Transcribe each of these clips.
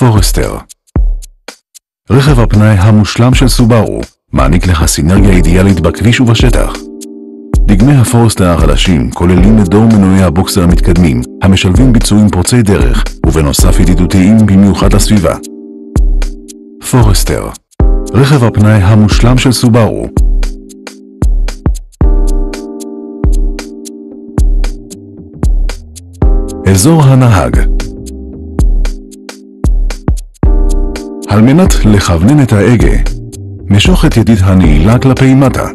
פורסטר. רכב הפנאי המושלם של סובארו מעניק לך סינרגיה אידיאלית בכביש ובשטח. דגמי הפורסטר החדשים כוללים את דור מנועי הבוקסר המתקדמים המשלבים ביצועים פורצי דרך ובנוסף ידידותיים במיוחד לסביבה. פורסטר, רכב הפנאי המושלם של סובארו. אזור הנהג. על מנת לכוונן את ההגה, משוך את ידית הנעילה כלפי מטה.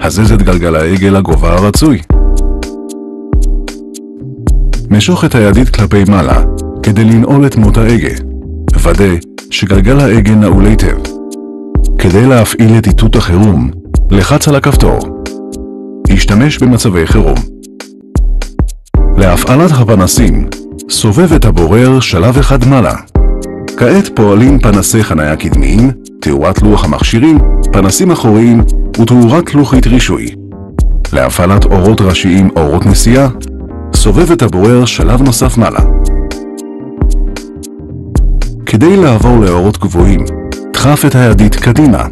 הזז את גלגל ההגה לגובה הרצוי. משוך את הידית כלפי מעלה כדי לנעול את מוט ההגה. ודא שגלגל ההגה נעול היטב. כדי להפעיל את איתות החירום, לחץ על הכפתור. השתמש במצבי חירום. להפעלת הפנסים, סובב את הבורר שלב אחד מעלה. כעת פועלים פנסי חניה קדמיים, תאורת לוח המכשירים, פנסים אחוריים ותאורת לוחית רישוי. להפעלת אורות ראשיים אורות נסיעה, סובב את הבורר שלב נוסף מעלה. כדי לעבור לאורות גבוהים, דחף את הידית קדימה.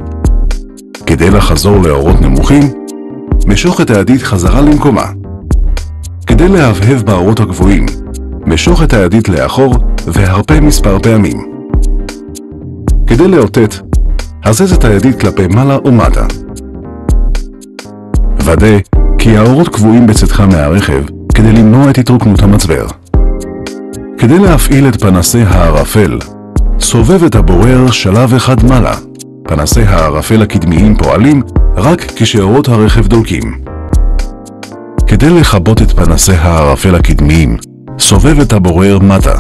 כדי לחזור לאורות נמוכים, משוך את הידית חזרה למקומה. כדי להבהב באורות הגבוהים, משוך את הידית לאחור והרפה מספר פעמים. כדי לאותת, הזז את הידית כלפי מעלה או מטה. ודא כי האורות קבועים בצדך מהרכב כדי למנוע את התרוקנות המצבר. כדי להפעיל את פנסי הערפל, סובב את הבורר שלב אחד מעלה. פנסי הערפל הקדמיים פועלים רק כשאורות הרכב דולקים. כדי לכבות את פנסי הערפל הקדמיים, סובב את הבורר מטה.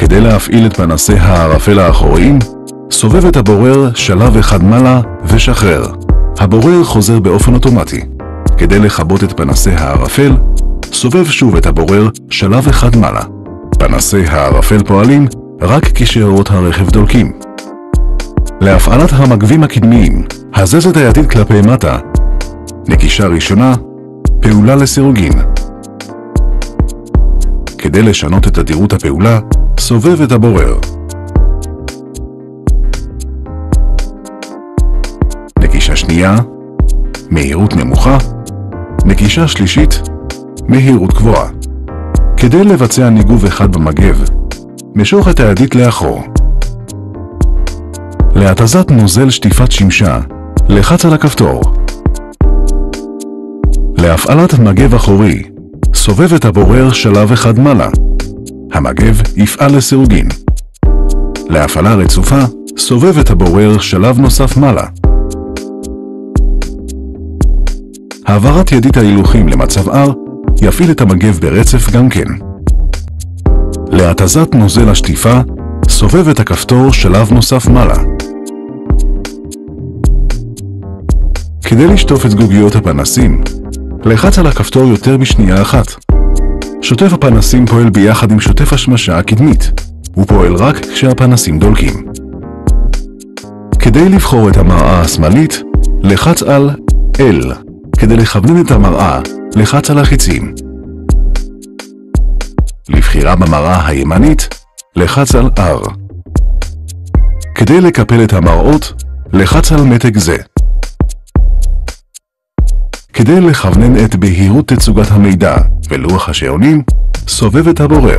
כדי להפעיל את פנסי הערפל האחוריים, סובב את הבורר שלב אחד מעלה ושחרר. הבורר חוזר באופן אוטומטי. כדי לכבות את פנסי הערפל, סובב שוב את הבורר שלב אחד מעלה. פנסי הערפל פועלים רק כשאורות הרכב דולקים. להפעלת המגבים הקדמיים, הזז את הידית כלפי מטה. נקישה ראשונה, פעולה לסירוגין. כדי לשנות את תדירות הפעולה, סובב את הבורר. נקישה שנייה, מהירות נמוכה. נקישה שלישית, מהירות גבוהה. כדי לבצע ניגוב אחד במגב, משוך את הידית לאחור. להתזת נוזל שטיפת שמשה, לחץ על הכפתור. להפעלת מגב אחורי, סובב את הבורר שלב אחד מעלה. המגב יפעל לסירוגין. להפעלה רצופה, סובב את הבורר שלב נוסף מעלה. העברת ידית ההילוכים למצב R יפעיל את המגב ברצף גם כן. להתזת נוזל השטיפה, סובב את הכפתור שלב נוסף מעלה. כדי לשטוף את זגוגיות הפנסים, לחץ על הכפתור יותר משנייה אחת. שוטף הפנסים פועל ביחד עם שוטף השמשה הקדמית. הוא פועל רק כשהפנסים דולקים. כדי לבחור את המראה השמאלית, לחץ על L. כדי לכוונן את המראה, לחץ על החיצים. לבחירה במראה הימנית, לחץ על R. כדי לקפל את המראות, לחץ על מתג זה. כדי לכוונן את בהירות תצוגת המידע ולוח השעונים, סובב את הבורר.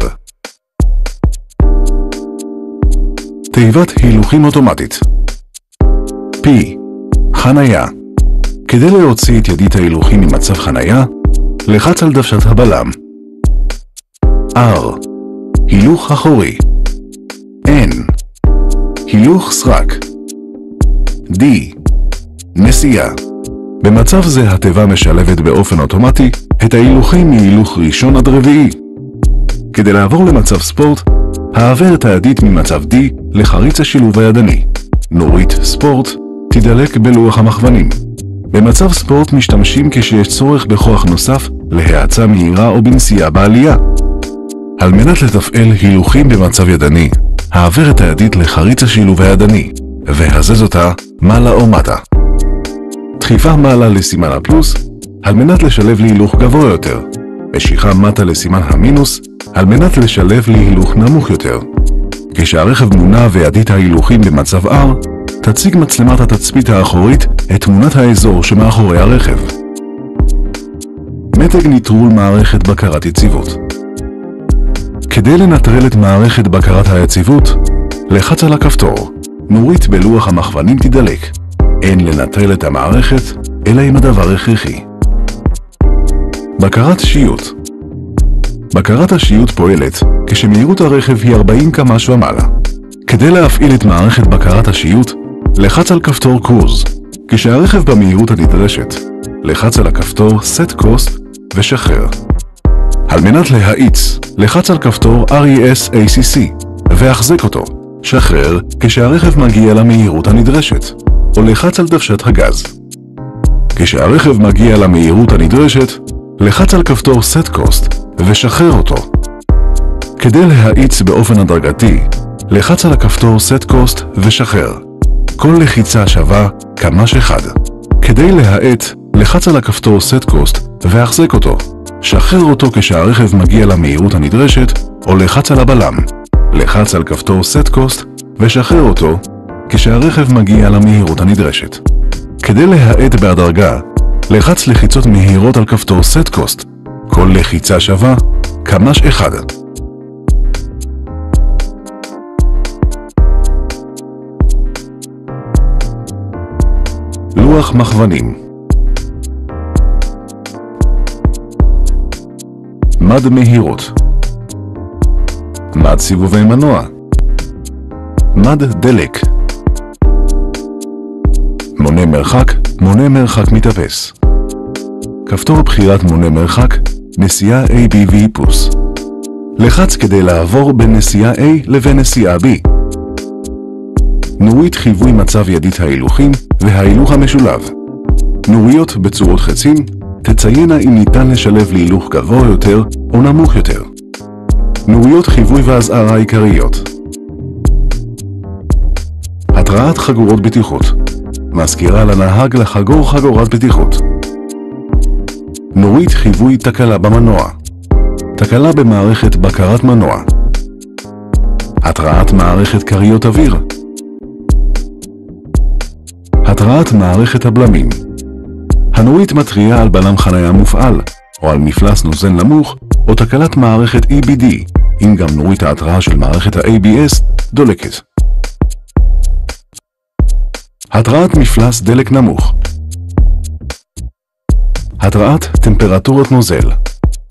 תיבת הילוכים אוטומטית. P. חנייה. כדי להוציא את ידית ההילוכים ממצב חנייה, לחץ על דוושת הבלם. R. הילוך אחורי. N. הילוך סרק. D. נסיעה. במצב זה התיבה משלבת באופן אוטומטי את ההילוכים מהילוך ראשון עד רביעי. כדי לעבור למצב ספורט, העבר את הידית ממצב D לחריץ השילוב הידני. נורית ספורט תדלק בלוח המכוונים. במצב ספורט משתמשים כשיש צורך בכוח נוסף להאצה מהירה או בנסיעה בעלייה. על מנת לתפעל הילוכים במצב ידני, העבר את הידית לחריץ השילוב הידני והזז אותה מעלה או מטה. דחיפה מעלה לסימן הפלוס על מנת לשלב להילוך גבוה יותר. משיכה מטה לסימן המינוס על מנת לשלב להילוך נמוך יותר. כשהרכב מונע וידית ההילוכים במצב R, תציג מצלמת התצפית האחורית את תמונת האזור שמאחורי הרכב. מתג ניטרול מערכת בקרת יציבות. כדי לנטרל את מערכת בקרת היציבות, לחץ על הכפתור. נורית בלוח המכוונים תדלק. אין לנטרל את המערכת, אלא אם הדבר הכרחי. בקרת שיוט. בקרת השיוט פועלת כשמהירות הרכב היא 40 קמ"ש ומעלה. כדי להפעיל את מערכת בקרת השיוט, לחץ על כפתור קרוז. כשהרכב במהירות הנדרשת, לחץ על הכפתור Set Coast ושחרר. על מנת להאיץ, לחץ על כפתור RES ACC והחזק אותו. שחרר כשהרכב מגיע למהירות הנדרשת, או לחץ על דוושת הגז. כשהרכב מגיע למהירות הנדרשת, לחץ על כפתור Set Coast ושחרר אותו. כדי להאיץ באופן הדרגתי, לחץ על הכפתור Set Coast ושחרר. כל לחיצה שווה קמ"ש אחד. כדי להאט, לחץ על הכפתור Set Coast והחזק אותו. שחרר אותו כשהרכב מגיע למהירות הנדרשת, או לחץ על הבלם. לחץ על כפתור Set Coast ושחרר אותו כשהרכב מגיע למהירות הנדרשת. כדי להאט בהדרגה, לחץ לחיצות מהירות על כפתור Set Coast. כל לחיצה שווה קמ"ש אחד. לוח מכוונים. מד מהירות. מד סיבובי מנוע. מד דלק. מונה מרחק, מונה מרחק מתאפס. כפתור בחירת מונה מרחק, נסיעה ABV פוס. לחץ כדי לעבור בין נסיעה A לבין נסיעה B. נורית חיווי מצב ידית ההילוכים וההילוך המשולב. נוריות בצורות חצים תציינה אם ניתן לשלב להילוך גבוה יותר או נמוך יותר. נוריות חיווי והזהרה עיקריות. התרעת חגורות בטיחות. מזכירה לנהג לחגור חגורת בטיחות. נורית חיווי תקלה במנוע. תקלה במערכת בקרת מנוע. התרעת מערכת כריות אוויר. התרעת מערכת הבלמים. הנורית מתריעה על בלם חניה מופעל, או על מפלס נוזל נמוך, או תקלת מערכת EBD, אם גם נורית ההתרעה של מערכת ה-ABS דולקת. התרעת מפלס דלק נמוך. התרעת טמפרטורת נוזל.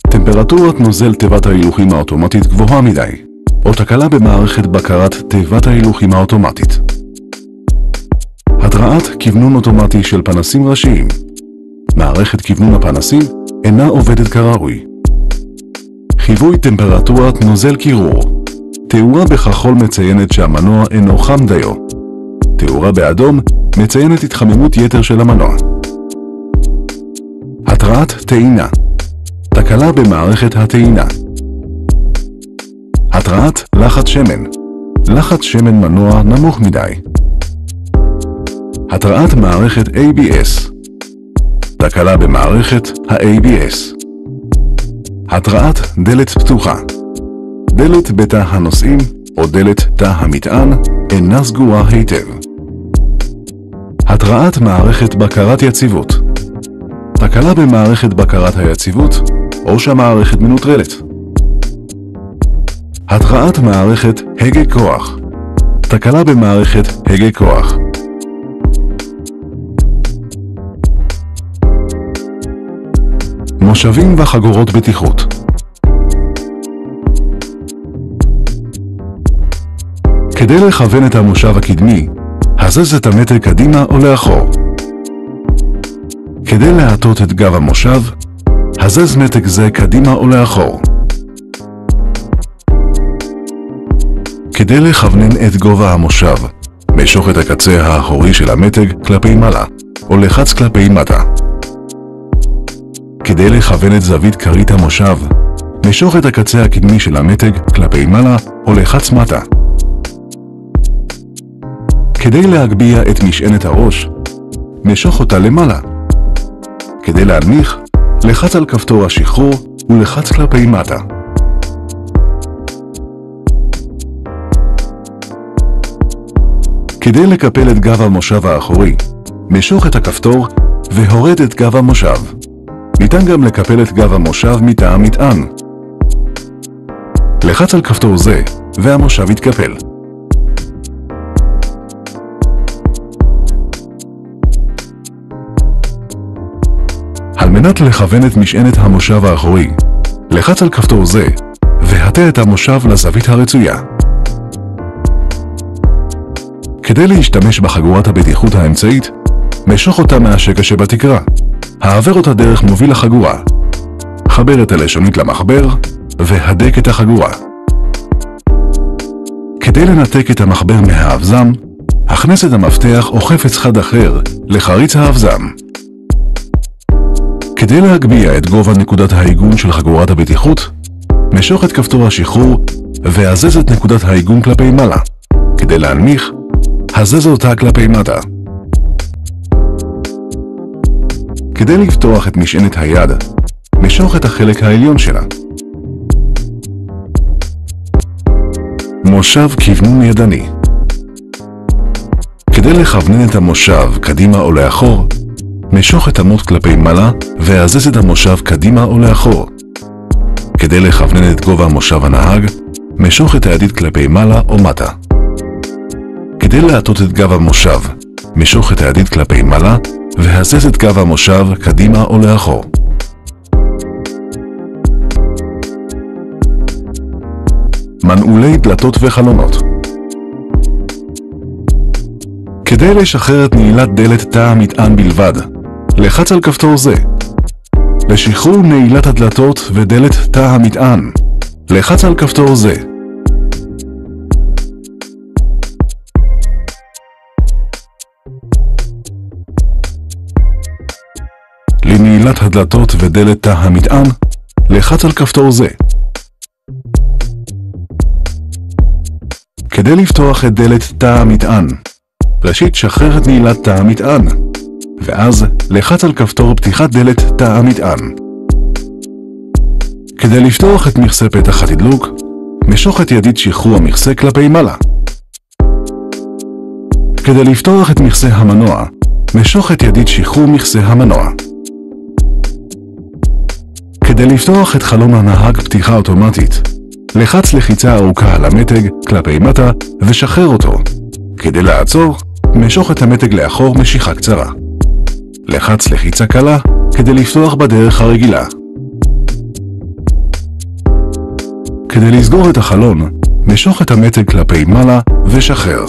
טמפרטורת נוזל תיבת ההילוכים האוטומטית גבוהה מדי, או תקלה במערכת בקרת תיבת ההילוכים האוטומטית. התרעת כיוונון אוטומטי של פנסים ראשיים. מערכת כיוונון הפנסים אינה עובדת כראוי. חיווי טמפרטורת נוזל קירור. תאורה בכחול מציינת שהמנוע אינו חם דיו. תאורה באדום מציינת התחממות יתר של המנוע. התרעת טעינה. תקלה במערכת הטעינה. התרעת לחץ שמן. לחץ שמן מנוע נמוך מדי. התרעת מערכת ABS. תקלה במערכת ה-ABS. התרעת דלת פתוחה. דלת בתא הנוסעים או דלת תא המטען אינה סגורה היטב. התרעת מערכת בקרת יציבות. תקלה במערכת בקרת היציבות או שהמערכת מנוטרלת. התרעת מערכת הגה כוח. תקלה במערכת הגה כוח. מושבים וחגורות בטיחות. כדי לכוון את המושב הקדמי, הזז את המתג קדימה או לאחור. כדי להטות את גב המושב, הזז מתג זה קדימה או לאחור. כדי לכוונן את גובה המושב, משוך את הקצה האחורי של המתג כלפי מעלה, או לחץ כלפי מטה. כדי לכוון את זווית כרית המושב, משוך את הקצה הקדמי של המתג כלפי מעלה, או לחץ מטה. כדי להגביה את משענת הראש, משוך אותה למעלה. כדי להנמיך, לחץ על כפתור השחרור ולחץ כלפי מטה. כדי לקפל את גב המושב האחורי, משוך את הכפתור והורד את גב המושב. ניתן גם לקפל את גב המושב מתא המטען. לחץ על כפתור זה והמושב יתקפל. על מנת לכוון את משענת המושב האחורי, לחץ על כפתור זה והטה את המושב לזווית הרצויה. כדי להשתמש בחגורת הבטיחות האמצעית, משוך אותה מהשקע שבתקרה. העבר אותה דרך מוביל החגורה. חבר את הלשונית למחבר והדק את החגורה. כדי לנתק את המחבר מהאבזם, הכנס את המפתח או חפץ חד אחר לחריץ האבזם. כדי להגביה את גובה נקודת העיגון של חגורת הבטיחות, משוך את כפתור השחרור והזז את נקודת העיגון כלפי מעלה. כדי להנמיך, הזז אותה כלפי מטה. כדי לפתוח את משענת היד, משוך את החלק העליון שלה. מושב כוונון ידני. כדי לכוונן את המושב קדימה או לאחור, משוך את המוט כלפי מעלה והזז את המושב קדימה או לאחור. כדי לכוונן את גובה מושב הנהג, משוך את הידית כלפי מעלה או מטה. כדי להטות את גב המושב, משוך את הידית כלפי מעלה והזז את גב המושב קדימה או לאחור. מנעולי דלתות וחלונות. כדי לשחרר את נעילת דלת תא המטען בלבד, לחץ על כפתור זה. לשחרור נעילת הדלתות ודלת תא המטען, לחץ על כפתור זה. לנעילת הדלתות ודלת תא המטען, לחץ על כפתור זה. כדי לפתוח את דלת תא המטען, ראשית שחרר את נעילת תא המטען, ואז לחץ על כפתור פתיחת דלת תא המטען. כדי לפתוח את מכסה פתח התדלוק, משוך את ידית שחרור המכסה כלפי מעלה. כדי לפתוח את מכסה המנוע, משוך את ידית שחרור מכסה המנוע. כדי לפתוח את חלון הנהג פתיחה אוטומטית, לחץ לחיצה ארוכה על המתג כלפי מטה ושחרר אותו. כדי לעצור, משוך את המתג לאחור משיכה קצרה. לחץ לחיצה קלה כדי לפתוח בדרך הרגילה. כדי לסגור את החלון, משוך את המתג כלפי מעלה ושחרר.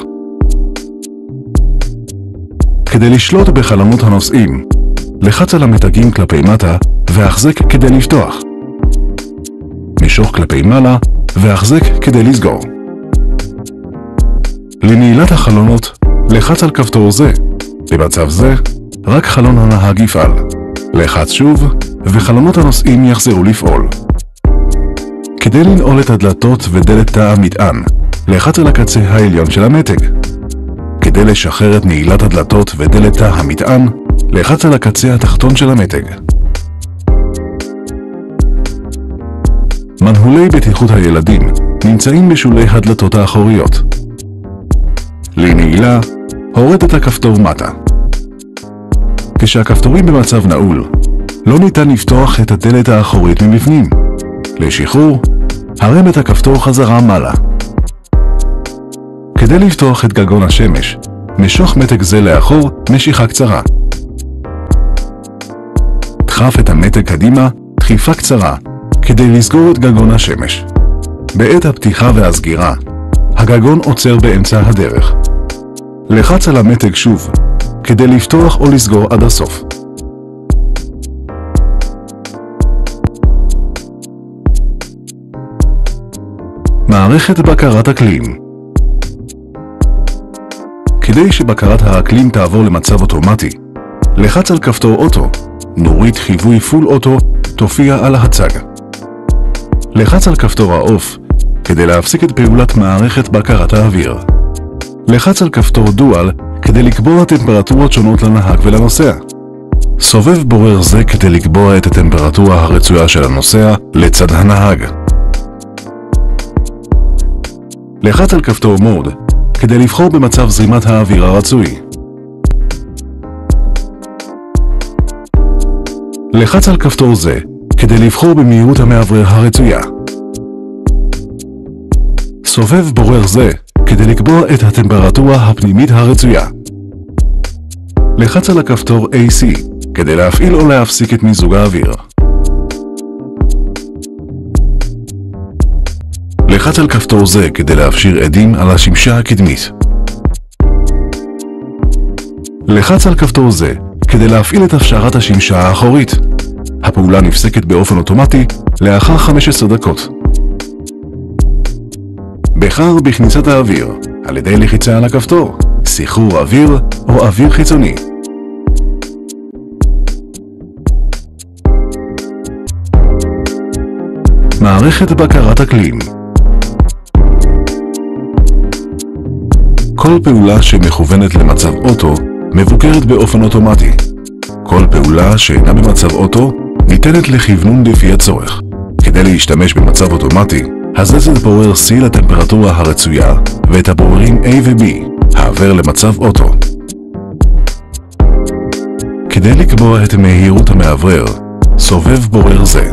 כדי לשלוט בחלונות הנוסעים, לחץ על המתגים כלפי מטה והחזק כדי לפתוח. משוך כלפי מעלה והחזק כדי לסגור. לנעילת החלונות, לחץ על כפתור זה. במצב זה, רק חלון הנהג יפעל. לחץ שוב, וחלונות הנוסעים יחזרו לפעול. כדי לנעול את הדלתות ודלת תא המטען, לחץ על הקצה העליון של המתג. כדי לשחרר את נעילת הדלתות ודלת תא המטען, לחץ על הקצה התחתון של המתג. מנעולי בטיחות הילדים נמצאים בשולי הדלתות האחוריות. לנעילה, הורד את הכפתור מטה. כשהכפתורים במצב נעול, לא ניתן לפתוח את הדלת האחורית מבפנים. לשחרור, הרם את הכפתור חזרה מעלה. כדי לפתוח את גגון השמש, משוך מתג זה לאחור משיכה קצרה. דחף את המתג קדימה דחיפה קצרה כדי לסגור את גגון השמש. בעת הפתיחה והסגירה, הגגון עוצר באמצע הדרך. לחץ על המתג שוב כדי לפתוח או לסגור עד הסוף. מערכת בקרת אקלים. כדי שבקרת האקלים תעבור למצב אוטומטי, לחץ על כפתור אוטו, נורית חיווי פול אוטו תופיע על הצג. לחץ על כפתור האוף כדי להפסיק את פעולת מערכת בקרת האוויר. לחץ על כפתור דואל כדי לקבוע טמפרטורות שונות לנהג ולנוסע. סובב בורר זה כדי לקבוע את הטמפרטורה הרצויה של הנוסע לצד הנהג. לחץ על כפתור מוד כדי לבחור במצב זרימת האוויר הרצוי. לחץ על כפתור זה כדי לבחור במהירות המאוורר הרצויה. סובב בורר זה כדי לקבוע את הטמפרטורה הפנימית הרצויה. לחץ על הכפתור AC כדי להפעיל או להפסיק את מיזוג האוויר. לחץ על כפתור זה כדי להפשיר עדים על השמשה הקדמית. לחץ על כפתור זה כדי להפעיל את הפשרת השמשה האחורית. הפעולה נפסקת באופן אוטומטי לאחר 15 דקות. בחר בכניסת האוויר על ידי לחיצה על הכפתור, סחרור אוויר או אוויר חיצוני. מערכת בקרת אקלים. כל פעולה שמכוונת למצב אוטו מבוקרת באופן אוטומטי. כל פעולה שאינה במצב אוטו ניתנת לכוונון לפי הצורך. כדי להשתמש במצב אוטומטי, הזז את בורר C לטמפרטורה הרצויה ואת הבוררים A ו-B העבר למצב אוטו. כדי לקבוע את מהירות המאוורר, סובב בורר זה.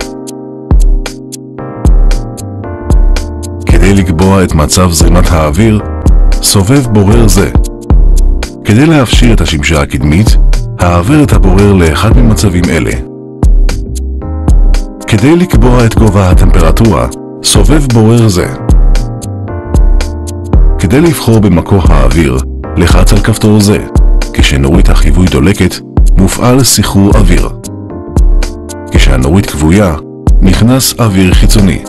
כדי לקבוע את מצב זרימת האוויר, סובב בורר זה. כדי להפשיר את השמשה הקדמית, העבר את הבורר לאחד ממצבים אלה. כדי לקבוע את גובה הטמפרטורה, סובב בורר זה. כדי לבחור במקור האוויר, לחץ על כפתור זה. כשנורית החיווי דולקת, מופעל סחרור אוויר. כשהנורית כבויה, נכנס אוויר חיצוני.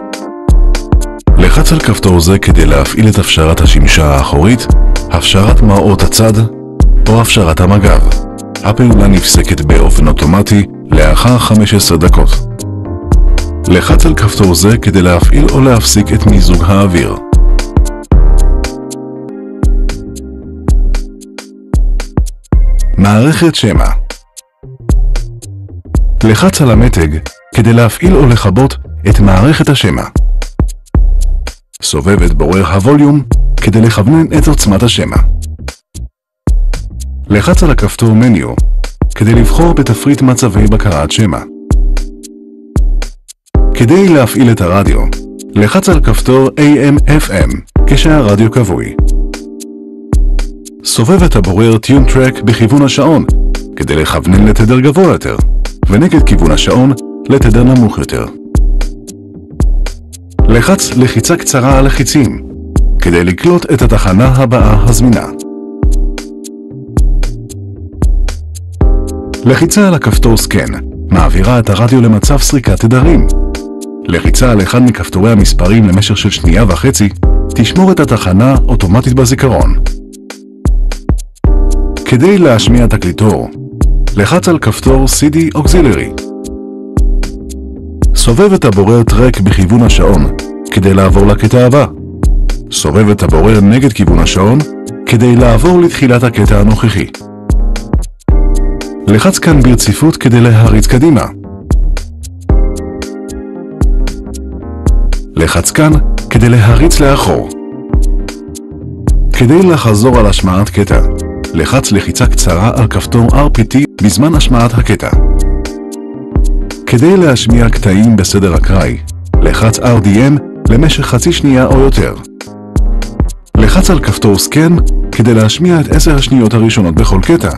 לחץ על כפתור זה כדי להפעיל את הפשרת השמשה האחורית, הפשרת מראות הצד או הפשרת המגב. הפעולה נפסקת באופן אוטומטי לאחר 15 דקות. לחץ על כפתור זה כדי להפעיל או להפסיק את מיזוג האוויר. מערכת שמע. לחץ על המתג כדי להפעיל או לכבות את מערכת השמע. סובב את בורר הווליום כדי לכוונן את עוצמת השמע. לחץ על הכפתור מניו כדי לבחור בתפריט מצבי בקרת שמע. כדי להפעיל את הרדיו, לחץ על כפתור AM/FM כשהרדיו כבוי. סובב את הבורר טיון טרק בכיוון השעון כדי לכוונן לתדר גבוה יותר, ונגד כיוון השעון לתדר נמוך יותר. לחץ לחיצה קצרה על החיצים כדי לקלוט את התחנה הבאה הזמינה. לחיצה על הכפתור סקן מעבירה את הרדיו למצב סריקת תדרים. לחיצה על אחד מכפתורי המספרים למשך של 1.5 שניות תשמור את התחנה אוטומטית בזיכרון. כדי להשמיע תקליטור, לחץ על כפתור CD Auxiliary. סובב את הבורר טרק בכיוון השעון כדי לעבור לקטע הבא. סובב את הבורר נגד כיוון השעון כדי לעבור לתחילת הקטע הנוכחי. לחץ כאן ברציפות כדי להריץ קדימה. לחץ כאן כדי להריץ לאחור. כדי לחזור על השמעת קטע, לחץ לחיצה קצרה על כפתור RPT בזמן השמעת הקטע. כדי להשמיע קטעים בסדר אקראי, לחץ RDM למשך חצי שנייה או יותר. לחץ על כפתור סקן כדי להשמיע את 10 השניות הראשונות בכל קטע.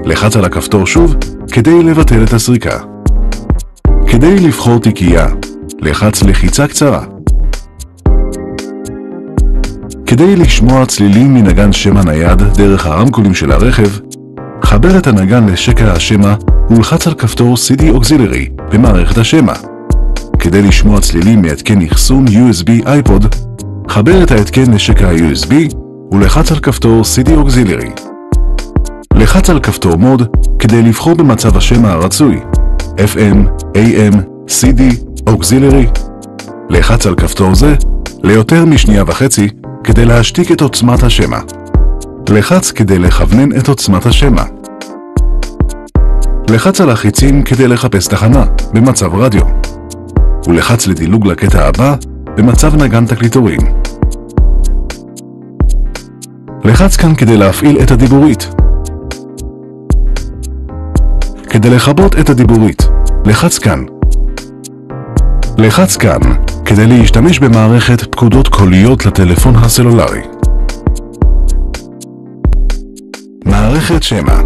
לחץ על הכפתור שוב כדי לבטל את הסריקה. כדי לבחור תיקייה, לחץ לחיצה קצרה. כדי לשמוע צלילים מנגן שמע נייד דרך הרמקולים של הרכב, חבר את הנגן לשקע השמע ולחץ על כפתור CD Auxiliary במערכת השמע. כדי לשמוע צלילים מהתקן אחסון USB iPod, חבר את ההתקן לשקע ה-USB ולחץ על כפתור CD Auxiliary. לחץ על כפתור מוד כדי לבחור במצב השמע הרצוי, FM, AM, CD, Auxiliary. לחץ על כפתור זה ליותר מ1.5 שניות כדי להשתיק את עוצמת השמע. לחץ כדי לכוונן את עוצמת השמע. לחץ על החיצים כדי לחפש תחנה במצב רדיו, ולחץ לדילוג לקטע הבא במצב נגן תקליטורים. לחץ כאן כדי להפעיל את הדיבורית. כדי לכבות את הדיבורית, לחץ כאן. לחץ כאן כדי להשתמש במערכת פקודות קוליות לטלפון הסלולרי. מערכת שמע.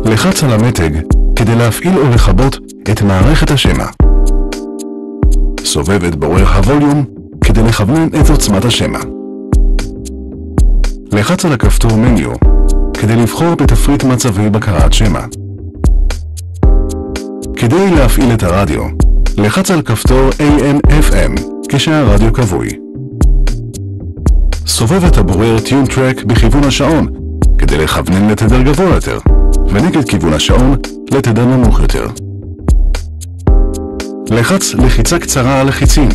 לחץ על המתג כדי להפעיל או לכבות את מערכת השמע. סובב את בורר הווליום כדי לכוונן את עוצמת השמע. לחץ על הכפתור מניו כדי לבחור בתפריט מצבי בקרת שמע. כדי להפעיל את הרדיו, לחץ על כפתור AM/FM כשהרדיו כבוי. סובב את הבורר טיון טרק בכיוון השעון כדי לכוונן לתדר גבוה יותר, ונגד כיוון השעון לתדר נמוך יותר. לחץ לחיצה קצרה על החיצים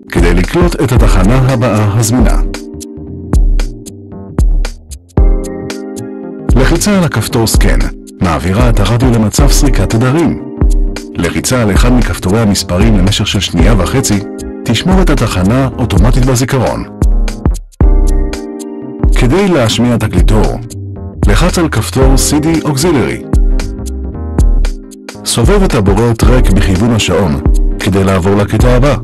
כדי לקלוט את התחנה הבאה הזמינה. לחיצה על הכפתור סקן מעבירה את הרדיו למצב סריקת תדרים. לחיצה על אחד מכפתורי המספרים למשך של 1.5 שניות תשמור את התחנה אוטומטית בזיכרון. כדי להשמיע תקליטור, לחץ על כפתור CD Auxiliary. סובב את הבורר טרק בכיוון השעון כדי לעבור לקטע הבא.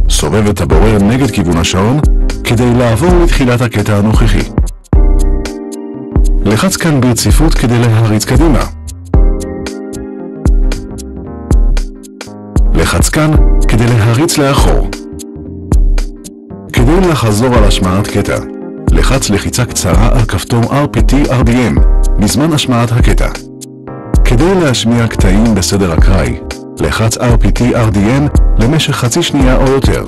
סובב את הבורר נגד כיוון השעון כדי לעבור לתחילת הקטע הנוכחי. לחץ כאן ברציפות כדי להריץ קדימה. לחץ כאן כדי להריץ לאחור. כדי לחזור על השמעת קטע, לחץ לחיצה קצרה על כפתור RPT/RDM בזמן השמעת הקטע. כדי להשמיע קטעים בסדר אקראי, לחץ RPT/RDM למשך 0.5 שנייה או יותר.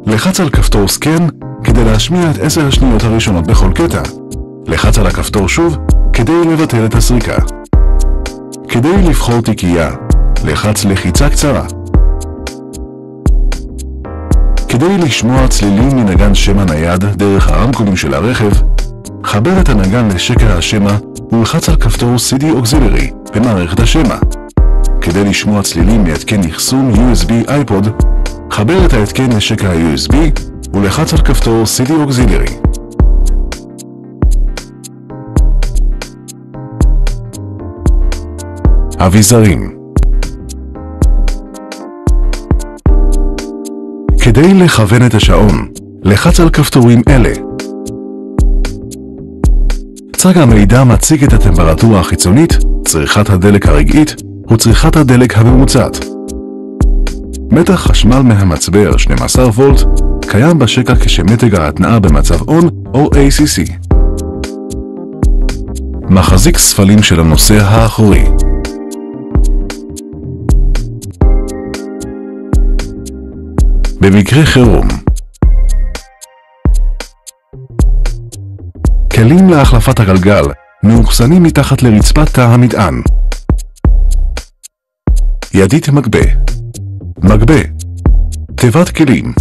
לחץ על כפתור סקן כדי להשמיע את 10 השניות הראשונות בכל קטע. לחץ על הכפתור שוב כדי לבטל את הסריקה. כדי לבחור תיקייה, לחץ לחיצה קצרה. כדי לשמוע צלילים מנגן שמע נייד דרך הרמקולים של הרכב, חבר את הנגן לשקע השמע ולחץ על כפתור CD Auxiliary במערכת השמע. כדי לשמוע צלילים מהתקן אחסון USB iPod, חבר את ההתקן לשקע ה-USB ולחץ על כפתור CD Auxiliary. אביזרים. כדי לכוון את השעון, לחץ על כפתורים אלה. צג המידע מציג את הטמפרטורה החיצונית, צריכת הדלק הרגעית וצריכת הדלק הממוצעת. מתח חשמל מהמצבר 12 וולט קיים בשקע כשמתג ההתנעה במצב ON או ACC. מחזיק ספלים של הנושא האחורי. במקרה חירום. כלים להחלפת הגלגל מאוחסנים מתחת לרצפת תא המטען. ידית מגבה. מגבה. תיבת כלים.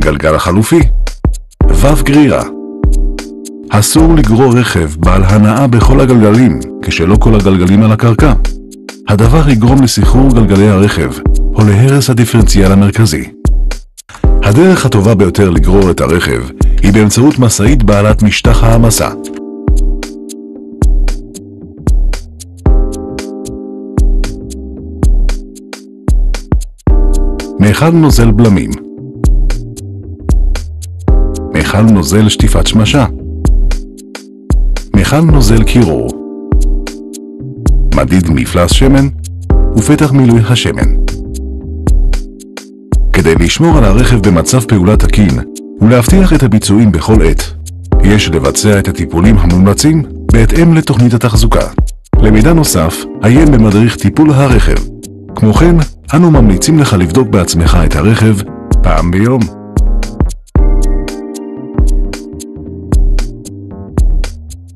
גלגל החלופי. וו גרירה. אסור לגרור רכב בעל הנעה בכל הגלגלים כשלא כל הגלגלים על הקרקע. הדבר יגרום לסחרור גלגלי הרכב או להרס הדיפרנציאל המרכזי. הדרך הטובה ביותר לגרור את הרכב היא באמצעות משאית בעלת משטח העמסה. מיכל נוזל בלמים. מיכל נוזל שטיפת שמשה. מיכל נוזל קירור. מדיד מפלס שמן ופתח מילוי השמן. כדי לשמור על הרכב במצב פעולה תקין ולהבטיח את הביצועים בכל עת, יש לבצע את הטיפולים המומלצים בהתאם לתוכנית התחזוקה. למידע נוסף, עיין במדריך טיפול הרכב. כמו כן, אנו ממליצים לך לבדוק בעצמך את הרכב פעם ביום.